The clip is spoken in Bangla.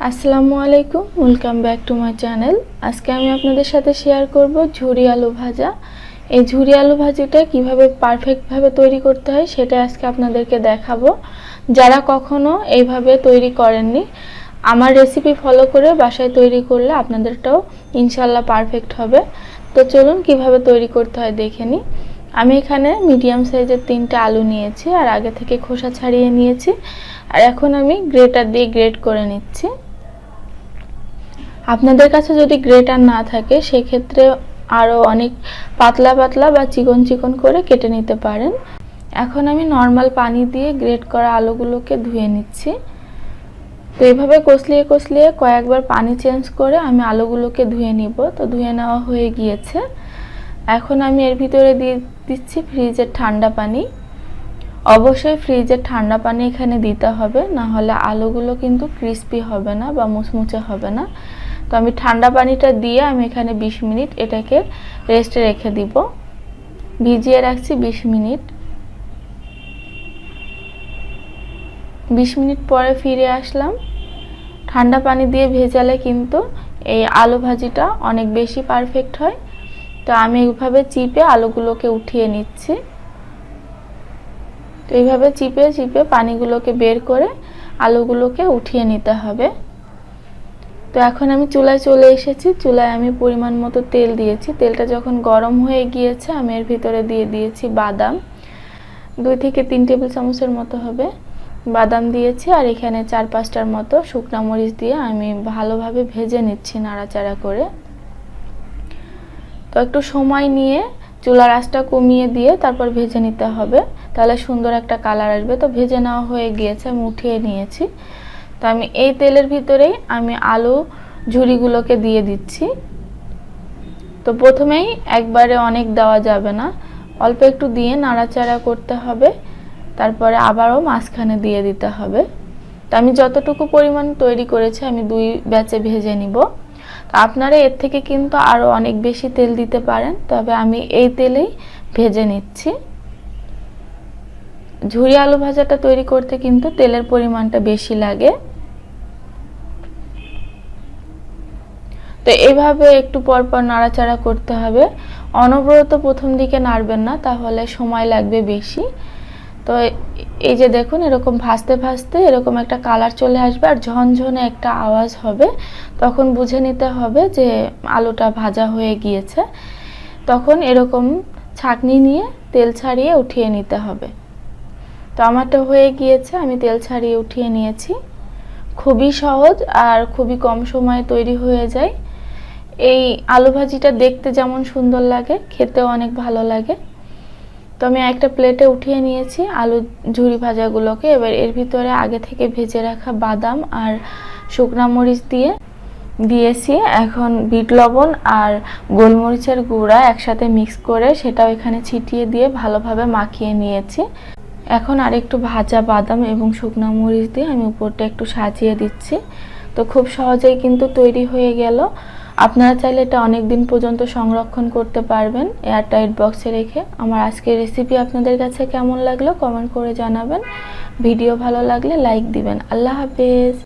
আসসালামু আলাইকুম, welcome back to my channel. আজকে আমি আপনাদের সাথে শেয়ার করব ঝুরি আলু ভাজা। এই ঝুরি আলু ভাজিটা কিভাবে পারফেক্টভাবে তৈরি করতে হয় সেটা আজকে আপনাদেরকে দেখাবো। যারা কখনো এইভাবে তৈরি করেননি, আমার রেসিপি ফলো করে বাসায় তৈরি করলে আপনাদেরটাও ইনশাল্লাহ পারফেক্ট হবে। তো চলুন কিভাবে তৈরি করতে হয় দেখে নিই। আমি এখানে মিডিয়াম সাইজের 3টে আলু নিয়েছি আর আগে থেকে খোসা ছাড়িয়ে নিয়েছি। আর এখন আমি গ্রেটার দিয়ে গ্রেট করে নিচ্ছি। আপনাদের কাছে যদি গ্রেটার না থাকে সেক্ষেত্রে আরও অনেক পাতলা পাতলা বা চিকন চিকন করে কেটে নিতে পারেন। এখন আমি নর্মাল পানি দিয়ে গ্রেট করা আলুগুলোকে ধুয়ে নিচ্ছি। তো এইভাবে কষলিয়ে কষলিয়ে কয়েকবার পানি চেঞ্জ করে আমি আলুগুলোকে ধুয়ে নিব। তো ধুয়ে নেওয়া হয়ে গিয়েছে। এখন আমি এর ভিতরে দিয়ে দিচ্ছি ফ্রিজের ঠান্ডা পানি। অবশ্যই ফ্রিজের ঠান্ডা পানি এখানে দিতে হবে, না হলে আলুগুলো কিন্তু ক্রিস্পি হবে না বা মুচমুচে হবে না। তো আমি ঠান্ডা পানিটা দিয়ে আমি এখানে 20 মিনিট এটাকে রেস্টে রেখে দিব। ভিজিয়ে রাখছি 20 মিনিট। 20 মিনিট পরে ফিরে আসলাম। ঠান্ডা পানি দিয়ে ভেজালে কিন্তু এই আলু ভাজিটা অনেক বেশি পারফেক্ট হয়। তো আমি এইভাবে চিপে আলুগুলোকে উঠিয়ে নিচ্ছি। তো এইভাবে চিপে চিপে পানিগুলোকে বের করে আলুগুলোকে উঠিয়ে নিতে হবে। তো এখন আমি চুলায় চলে এসেছি। চুলায় আমি পরিমাণ মতো তেল দিয়েছি। তেলটা যখন গরম হয়ে গিয়েছে আমি এর ভিতরে দিয়ে দিয়েছি বাদাম। 2 থেকে 3 টেবিল চামচের মতো হবে বাদাম দিয়েছি। আর এখানে 4-5টার মতো শুকনা মরিচ দিয়ে আমি ভালোভাবে ভেজে নিচ্ছি নাড়াচাড়া করে। তো একটু সময় নিয়ে চুলার আঁচটা কমিয়ে দিয়ে তারপর ভেজে নিতে হবে, তাহলে সুন্দর একটা কালার আসবে। তো ভেজে নেওয়া হয়ে গিয়েছে, আমি উঠিয়ে নিয়েছি। তো আমি এই তেলের ভিতরেই আমি আলু ঝুরিগুলোকে দিয়ে দিচ্ছি। তো প্রথমেই একবারে অনেক দেওয়া যাবে না, অল্প একটু দিয়ে নাড়াচাড়া করতে হবে, তারপরে আবারও মাঝখানে দিয়ে দিতে হবে। তো আমি যতটুকু পরিমাণ তৈরি করেছি আমি 2 ব্যাচে ভেজে নিব। তো আপনারা এর থেকে কিন্তু আরও অনেক বেশি তেল দিতে পারেন, তবে আমি এই তেলেই ভেজে নিচ্ছি। ঝুরি আলু ভাজাটা তৈরি করতে কিন্তু তেলের পরিমাণটা বেশি লাগে। তো এইভাবে একটু পরপর নাড়াচাড়া করতে হবে। অনবরত প্রথম দিকে নাড়বেন না, তাহলে সময় লাগবে বেশি। তো এই যে দেখুন, এরকম ভাজতে ভাজতে এরকম একটা কালার চলে আসবে আর ঝনঝনে একটা আওয়াজ হবে। তখন বুঝে নিতে হবে যে আলুটা ভাজা হয়ে গিয়েছে। তখন এরকম ছাঁকনি নিয়ে তেল ছাড়িয়ে উঠিয়ে নিতে হবে। তো আমারটা হয়ে গিয়েছে, আমি তেল ছাড়িয়ে উঠিয়ে নিয়েছি। খুবই সহজ আর খুবই কম সময়ে তৈরি হয়ে যায়। এই আলু ভাজিটা দেখতে যেমন সুন্দর লাগে, খেতেও অনেক ভালো লাগে। তো আমি একটা প্লেটে উঠিয়ে নিয়েছি আলু ঝুরি ভাজাগুলোকে। এবার এর ভিতরে আগে থেকে ভেজে রাখা বাদাম আর শুকনা মরিচ দিয়েছি। এখন বিট লবণ আর গোলমরিচের গুঁড়া একসাথে মিক্স করে সেটাও এখানে ছিটিয়ে দিয়ে ভালোভাবে মাখিয়ে নিয়েছি। এখন আরেকটু ভাজা বাদাম এবং শুকনা মরিচ দিয়ে আমি উপরটা একটু সাজিয়ে দিচ্ছি। তো খুব সহজেই কিন্তু তৈরি হয়ে গেল। আপনারা চাইলে এটা অনেক দিন পর্যন্ত সংরক্ষণ করতে পারবেন এয়ারটাইট বক্সে রেখে। আমার আজকের রেসিপি আপনাদের কাছে কেমন লাগলো কমেন্ট করে জানাবেন। ভিডিও ভালো লাগলে লাইক দিবেন। আল্লাহ হাফেজ।